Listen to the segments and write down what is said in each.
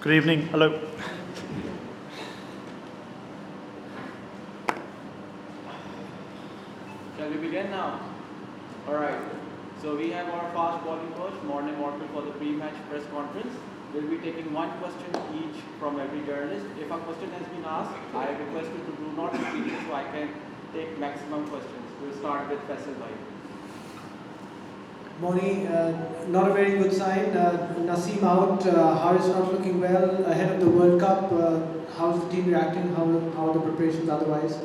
Good evening. Hello. Shall we begin now? Alright. So we have our fast bowling coach, Morne Morkel, for the pre-match press conference. We'll be taking one question each from every journalist. If a question has been asked, I request you to do not repeat it so I can take maximum questions. We'll start with Faisal Bhai. Morne, not a very good sign. Naseem out. Harris not looking well ahead of the World Cup. How's the team reacting? How are the preparations otherwise?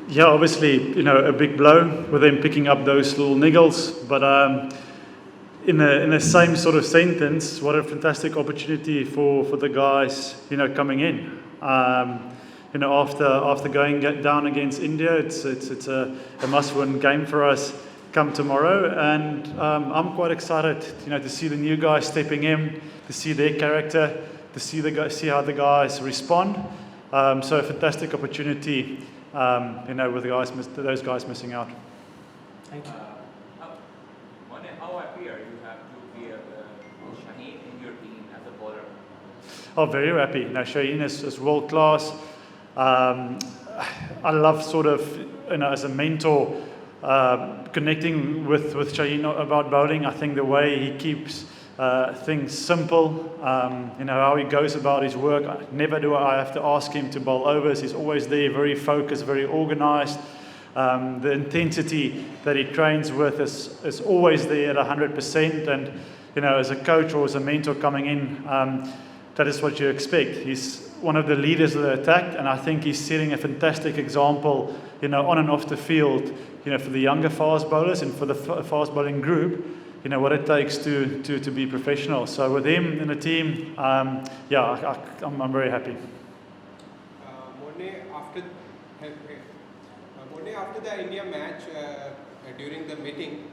Yeah, obviously, a big blow with them picking up those little niggles. But in the same sort of sentence, what a fantastic opportunity for the guys, coming in. After going down against India, it's a must-win game for us come tomorrow, and I'm quite excited, to see the new guys stepping in, to see their character, to see how the guys respond. So a fantastic opportunity, with those guys missing out. Thank you. How happy are you have to be Shaheen in your team as a bowler? Oh, very happy. Shaheen is world class. I love sort of, as a mentor, connecting with Shaheen about bowling. I think the way he keeps things simple, how he goes about his work. Never do I have to ask him to bowl overs. He's always there, very focused, very organised. The intensity that he trains with is always there at 100%. And as a coach or as a mentor coming in, that is what you expect. He's one of the leaders of the attack, and I think he's setting a fantastic example, on and off the field, for the younger fast bowlers and for the fast bowling group, what it takes to be professional. So with him in the team, I'm very happy. Morne, after the India match, during the meeting,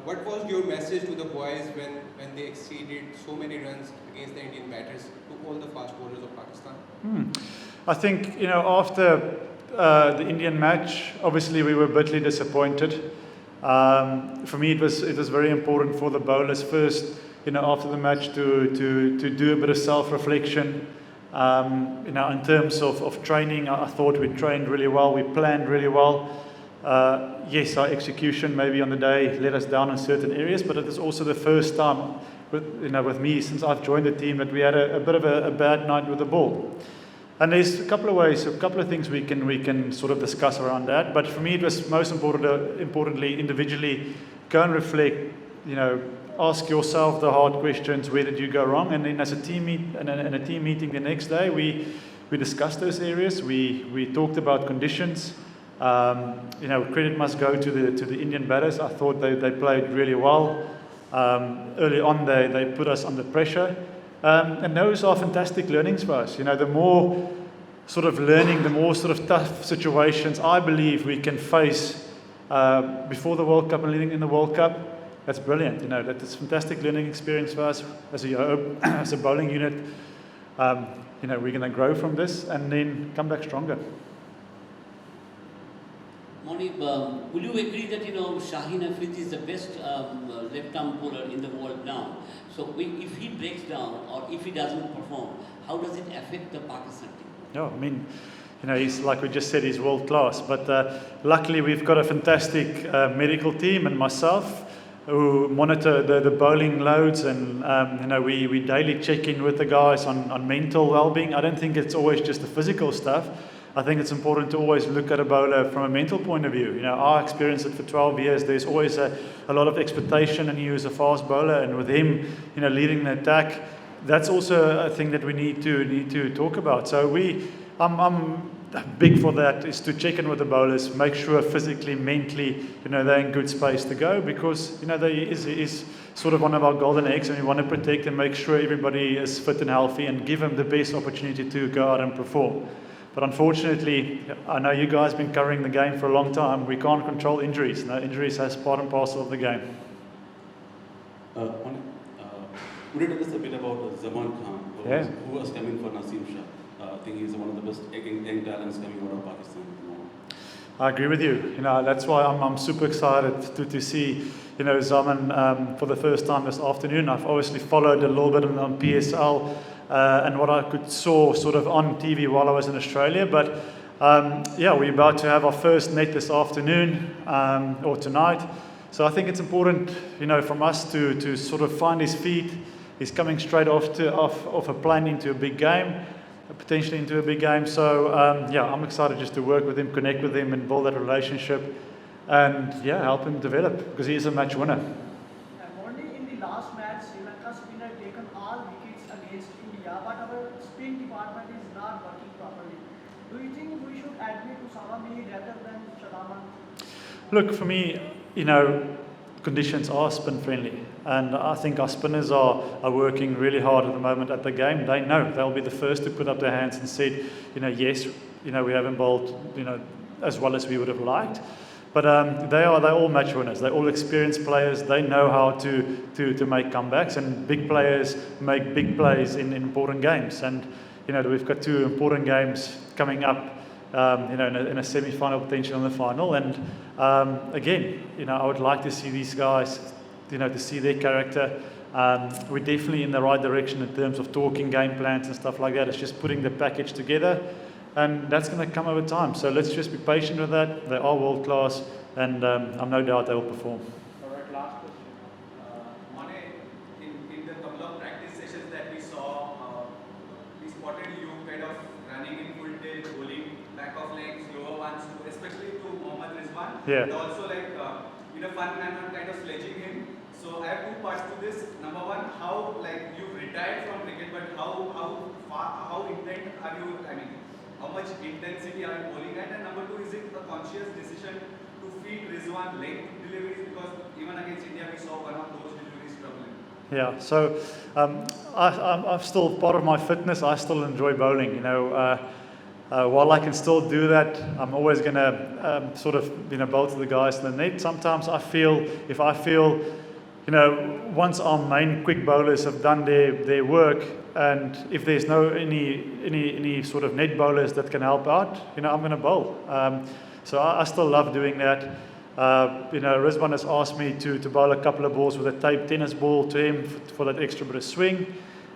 what was your message to the boys when they exceeded so many runs against the Indian batters, to all the fast bowlers of Pakistan? I think, after the Indian match, obviously we were bitterly disappointed. For me, it was very important for the bowlers first, after the match to do a bit of self-reflection. In terms of training, I thought we trained really well, we planned really well. Yes, our execution maybe on the day let us down in certain areas, but it is also the first time with me since I've joined the team that we had a bit of a bad night with the ball. And there's a couple of ways, a couple of things we can sort of discuss around that. But for me, it was most importantly, individually, go and reflect. Ask yourself the hard questions. Where did you go wrong? And then, as a team meeting the next day, we discussed those areas. We talked about conditions. Credit must go to the Indian batters. I thought they played really well. Early on, they put us under pressure. And those are fantastic learnings for us. The more sort of learning, the more sort of tough situations I believe we can face before the World Cup and leading in the World Cup. That's brilliant. That's a fantastic learning experience for us as a bowling unit. We're going to grow from this and then come back stronger. Morne, will you agree that Shaheen Afridi is the best left-arm bowler in the world now? So if he breaks down or if he doesn't perform, how does it affect the Pakistan team? Yeah, I mean, he's, like we just said, he's world class. But luckily we've got a fantastic medical team and myself who monitor the bowling loads, and we daily check in with the guys on mental well-being. I don't think it's always just the physical stuff. I think it's important to always look at a bowler from a mental point of view. I experienced it for 12 years. There's always a lot of expectation in you as a fast bowler, and with him, leading the attack, that's also a thing that we need to talk about. So I'm big for that, is to check in with the bowlers, make sure physically, mentally, they're in good space to go, because they is sort of one of our golden eggs, and we want to protect and make sure everybody is fit and healthy and give them the best opportunity to go out and perform. But unfortunately, I know you guys have been covering the game for a long time. We can't control injuries. Injuries are part and parcel of the game. Would you tell us a bit about Zaman Khan, who was coming for Naseem Shah? I think he's one of the best young talents coming out of Pakistan. I agree with you. That's why I'm super excited to see, Zaman for the first time this afternoon. I've obviously followed a little bit on PSL and what I saw sort of on TV while I was in Australia. But yeah, we're about to have our first net this afternoon or tonight. So I think it's important, from us to sort of find his feet. He's coming straight off a plane into a big game, potentially into a big game. So yeah, I'm excited just to work with him, connect with him, and build that relationship, and yeah, help him develop, because he is a match winner. Only in the last match, Sri Lanka spinner taken all wickets against India, but our spin department is not working properly. Do you think we should admit to Salami rather than Shadaman? Look, for me, conditions are spin friendly, and I think our spinners are working really hard at the moment at the game. They know they'll be the first to put up their hands and said, yes, we haven't bowled, as well as we would have liked. But they're all match winners. They're all experienced players. They know how to make comebacks, and big players make big plays in important games. And we've got 2 important games coming up, in a semi-final, potentially in the final. And again, I would like to see these guys, to see their character. We're definitely in the right direction in terms of talking game plans and stuff like that. It's just putting the package together. And that's going to come over time. So let's just be patient with that. They are world class, and I'm no doubt they will perform. All right, last question. Morne, in the couple of practice sessions that we saw, we spotted you kind of running in full tilt, bowling back of legs, lower ones, especially to Mohammad Rizwan. Yeah. And also in a fun manner, kind of sledging him. So I have 2 parts to this. Number one, how you've retired from cricket, but how intent are you? How much intensity are you bowling at? And number 2, is it a conscious decision to feed Rizwan length deliveries? Because even against India, we saw one of those deliveries struggling. Yeah, so I'm still part of my fitness. I still enjoy bowling. While I can still do that, I'm always going to sort of bowl to the guys in the net. Sometimes if I feel once our main quick bowlers have done their work, and if there's any sort of net bowlers that can help out, I'm going to bowl. So I still love doing that. Rizwan has asked me to bowl a couple of balls with a tape tennis ball to him for that extra bit of swing,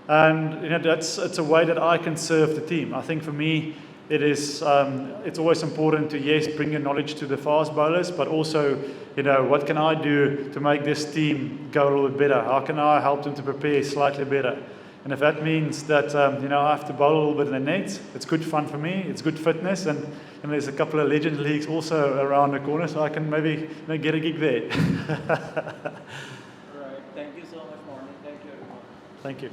and it's a way that I can serve the team. I think for me, it's always important to bring your knowledge to the fast bowlers, but also what can I do to make this team go a little bit better? How can I help them to prepare slightly better? And if that means that I have to bowl a little bit in the nets, it's good fun for me. It's good fitness, and there's a couple of Legends leagues also around the corner, so I can maybe get a gig there. All right. Thank you so much, Morne. Thank you, everyone. Thank you.